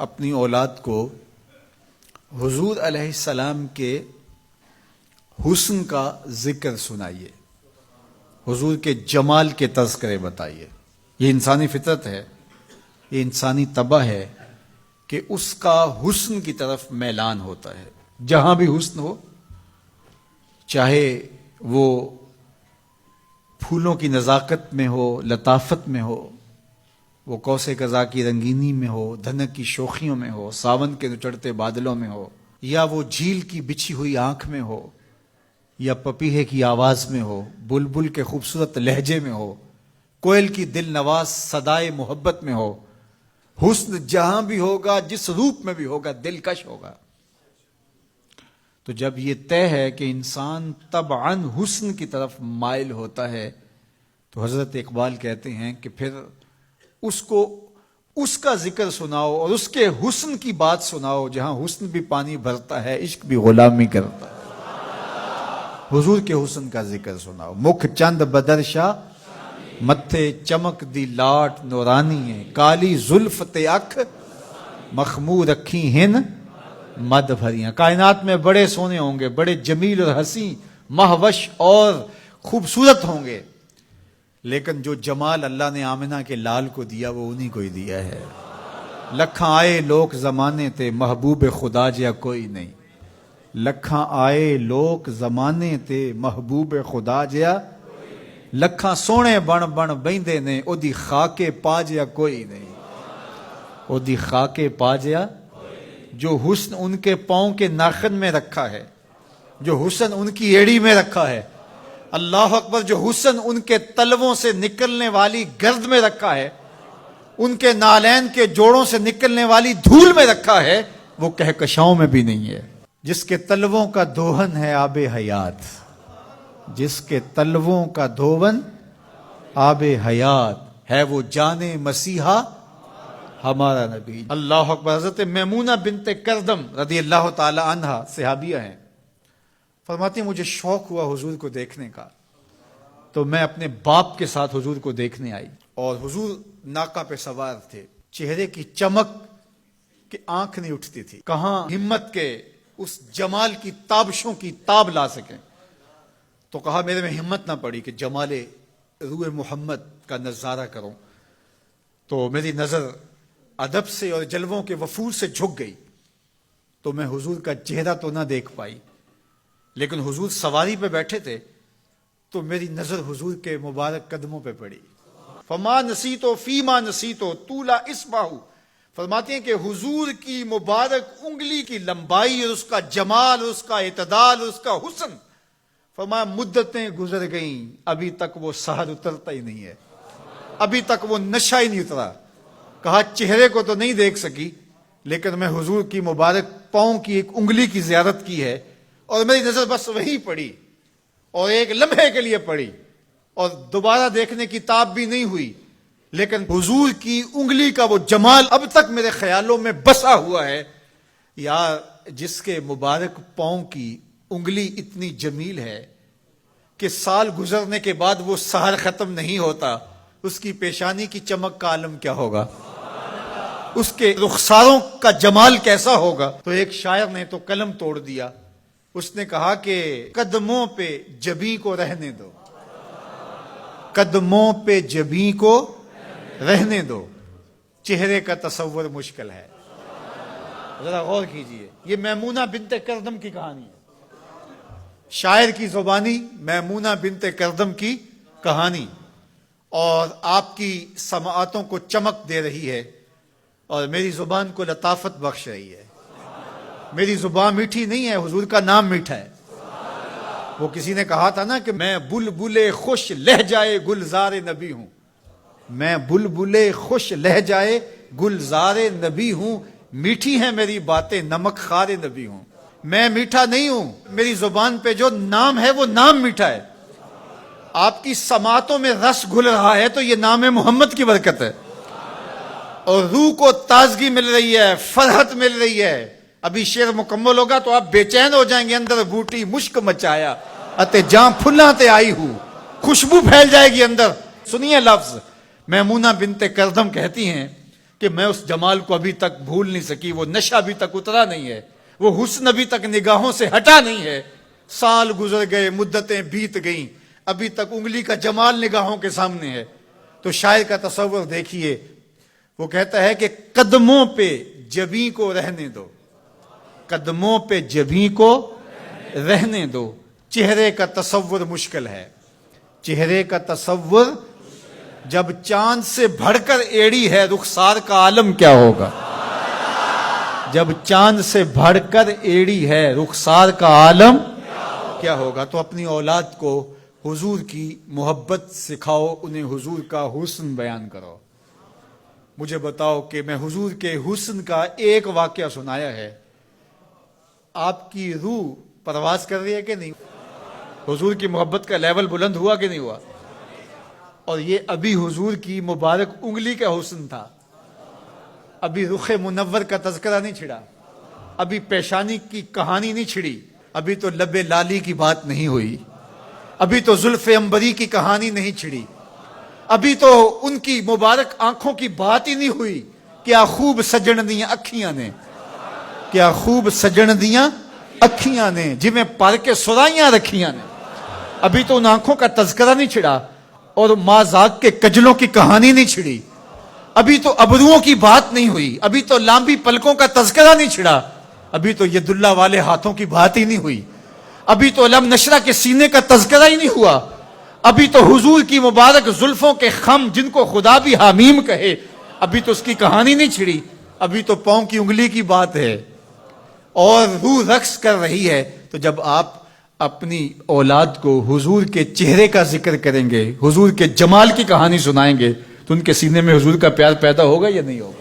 اپنی اولاد کو حضور علیہ السلام کے حسن کا ذکر سنائیے، حضور کے جمال کے تذکرے بتائیے۔ یہ انسانی فطرت ہے، یہ انسانی طبع ہے کہ اس کا حسن کی طرف میلان ہوتا ہے۔ جہاں بھی حسن ہو، چاہے وہ پھولوں کی نزاکت میں ہو، لطافت میں ہو، وہ کوس قضا کی رنگینی میں ہو، دھنک کی شوخیوں میں ہو، ساون کے چڑھتے بادلوں میں ہو، یا وہ جھیل کی بچھی ہوئی آنکھ میں ہو، یا پپیہے کی آواز میں ہو، بلبل کے خوبصورت لہجے میں ہو، کوئل کی دل نواز صدائے محبت میں ہو، حسن جہاں بھی ہوگا، جس روپ میں بھی ہوگا، دلکش ہوگا۔ تو جب یہ طے ہے کہ انسان طبعاً حسن کی طرف مائل ہوتا ہے، تو حضرت اقبال کہتے ہیں کہ پھر اس کو اس کا ذکر سناؤ اور اس کے حسن کی بات سناؤ، جہاں حسن بھی پانی بھرتا ہے، عشق بھی غلامی کرتا ہے۔ حضور کے حسن کا ذکر سناؤ۔ مکھ چند بدرشا متھے چمک دی لاٹ نورانی ہے، کالی زلف تے اکھ مخمور رکھی ہن مد بھریاں۔ کائنات میں بڑے سونے ہوں گے، بڑے جمیل اور حسین، مہوش اور خوبصورت ہوں گے، لیکن جو جمال اللہ نے آمنہ کے لال کو دیا وہ انہی کو ہی دیا ہے۔ لکھاں آئے لوگ زمانے تے محبوب خدا جیا کوئی نہیں، لکھاں آئے لوگ زمانے تے محبوب خدا جیا، لکھاں سونے بن بن بیندے نے او دی خاکے پا جیا کوئی نہیں، او دی خاکے پا جیا۔ جو حسن ان کے پاؤں کے ناخن میں رکھا ہے، جو حسن ان کی ایڑی میں رکھا ہے، اللہ اکبر، جو حسن ان کے تلووں سے نکلنے والی گرد میں رکھا ہے، ان کے نالین کے جوڑوں سے نکلنے والی دھول میں رکھا ہے، وہ کہکشاؤں میں بھی نہیں ہے۔ جس کے تلووں کا دھون ہے آب حیات، جس کے تلووں کا دھون آب حیات ہے، وہ جان مسیحا ہمارا نبی۔ اللہ اکبر۔ حضرت میمونہ بنت کردم رضی اللہ تعالی عنہ صحابیہ ہیں، فرماتی ہیں مجھے شوق ہوا حضور کو دیکھنے کا، تو میں اپنے باپ کے ساتھ حضور کو دیکھنے آئی، اور حضور ناقہ پہ سوار تھے، چہرے کی چمک کہ آنکھ نہیں اٹھتی تھی، کہاں ہمت کے اس جمال کی تابشوں کی تاب لا سکیں۔ تو کہا میرے میں ہمت نہ پڑی کہ جمال روح محمد کا نظارہ کروں، تو میری نظر ادب سے اور جلووں کے وفور سے جھک گئی، تو میں حضور کا چہرہ تو نہ دیکھ پائی، لیکن حضور سواری پہ بیٹھے تھے تو میری نظر حضور کے مبارک قدموں پہ پڑی۔ فما نسیتو فیما نسیتو طولا اصبعہ، فرماتے ہیں کہ حضور کی مبارک انگلی کی لمبائی اور اس کا جمال اور اس کا اعتدال اور اس کا حسن، فرمایا مدتیں گزر گئیں، ابھی تک وہ سحر اترتا ہی نہیں ہے، ابھی تک وہ نشہ ہی نہیں اترا۔ کہا چہرے کو تو نہیں دیکھ سکی، لیکن میں حضور کی مبارک پاؤں کی ایک انگلی کی زیارت کی ہے، اور میری نظر بس وہی پڑی، اور ایک لمحے کے لیے پڑی، اور دوبارہ دیکھنے کی تاب بھی نہیں ہوئی، لیکن حضور کی انگلی کا وہ جمال اب تک میرے خیالوں میں بسا ہوا ہے۔ یا جس کے مبارک پاؤں کی انگلی اتنی جمیل ہے کہ سال گزرنے کے بعد وہ سحر ختم نہیں ہوتا، اس کی پیشانی کی چمک کا عالم کیا ہوگا، اس کے رخساروں کا جمال کیسا ہوگا۔ تو ایک شاعر نے تو قلم توڑ دیا، اس نے کہا کہ قدموں پہ جبیں کو رہنے دو، قدموں پہ جبیں کو رہنے دو، چہرے کا تصور مشکل ہے۔ ذرا غور کیجئے، یہ میمونہ بنت کردم کی کہانی ہے، شاعر کی زبانی میمونہ بنت کردم کی کہانی، اور آپ کی سماعتوں کو چمک دے رہی ہے، اور میری زبان کو لطافت بخش رہی ہے۔ میری زبان میٹھی نہیں ہے، حضور کا نام میٹھا ہے۔ وہ کسی نے کہا تھا نا کہ میں بلبل خوش لہجائے گلزار نبی ہوں، میں بلبل خوش لہجائے گلزار نبی ہوں، میٹھی ہیں میری باتیں نمک خار نبی ہوں۔ میں میٹھا نہیں ہوں، میری زبان پہ جو نام ہے وہ نام میٹھا ہے۔ آپ کی سماعتوں میں رس گھل رہا ہے تو یہ نام محمد کی برکت ہے، اور روح کو تازگی مل رہی ہے، فرحت مل رہی ہے۔ ابھی شعر مکمل ہوگا تو آپ بے چین ہو جائیں گے۔ اندر بوٹی مشک مچایا اتے جاں پھلاں تے آئی ہوں، خوشبو پھیل جائے گی اندر۔ سنیے لفظ، میمونہ بنت کردم کہتی ہیں کہ میں اس جمال کو ابھی تک بھول نہیں سکی، وہ نشہ ابھی تک اترا نہیں ہے، وہ حسن ابھی تک نگاہوں سے ہٹا نہیں ہے، سال گزر گئے، مدتیں بیت گئیں، ابھی تک انگلی کا جمال نگاہوں کے سامنے ہے۔ تو شاعر کا تصور دیکھیے، وہ کہتا ہے کہ قدموں پہ جبیں کو رہنے دو، قدموں پہ جبیں کو رہنے دو، چہرے کا تصور مشکل ہے، چہرے کا تصور جب چاند سے بڑھ کر ایڑی ہے، رخسار کا عالم کیا ہوگا؟ جب چاند سے بڑھ کر ایڑی ہے، رخسار کا عالم کیا ہوگا؟ تو اپنی اولاد کو حضور کی محبت سکھاؤ، انہیں حضور کا حسن بیان کرو۔ مجھے بتاؤ کہ میں حضور کے حسن کا ایک واقعہ سنایا ہے، آپ کی روح پرواز کر رہی ہے کہ نہیں؟ حضور کی محبت کا لیول بلند ہوا کہ نہیں ہوا؟ اور یہ ابھی حضور کی مبارک انگلی کا حسن تھا، ابھی رخ منور کا تذکرہ نہیں چھڑا، ابھی پیشانی کی کہانی نہیں چھڑی، ابھی تو لب لالی کی بات نہیں ہوئی، ابھی تو زلف عنبری کی کہانی نہیں چھڑی، ابھی تو ان کی مبارک آنکھوں کی بات ہی نہیں ہوئی۔ کیا خوب سجن دیاں اکھیاں نے، کیا خوب سجن دیاں اکھیاں نے، جویں پر کے سرائیاں رکھیاں نے، ابھی تو ان آنکھوں کا تذکرہ نہیں چھڑا، اور مازاق کے کجلوں کی کہانی نہیں چھڑی، ابھی تو ابروؤں کی بات نہیں ہوئی، ابھی تو لامبی پلکوں کا تذکرہ نہیں چھڑا، ابھی تو ید اللہ والے ہاتھوں کی بات ہی نہیں ہوئی، ابھی تو علم نشرہ کے سینے کا تذکرہ ہی نہیں ہوا، ابھی تو حضور کی مبارک زلفوں کے خم جن کو خدا بھی حمیم کہے، ابھی تو اس کی کہانی نہیں چھڑی، ابھی تو پاؤں کی انگلی کی بات ہے، اور روح رقص کر رہی ہے۔ تو جب آپ اپنی اولاد کو حضور کے چہرے کا ذکر کریں گے، حضور کے جمال کی کہانی سنائیں گے، تو ان کے سینے میں حضور کا پیار پیدا ہوگا یا نہیں ہوگا؟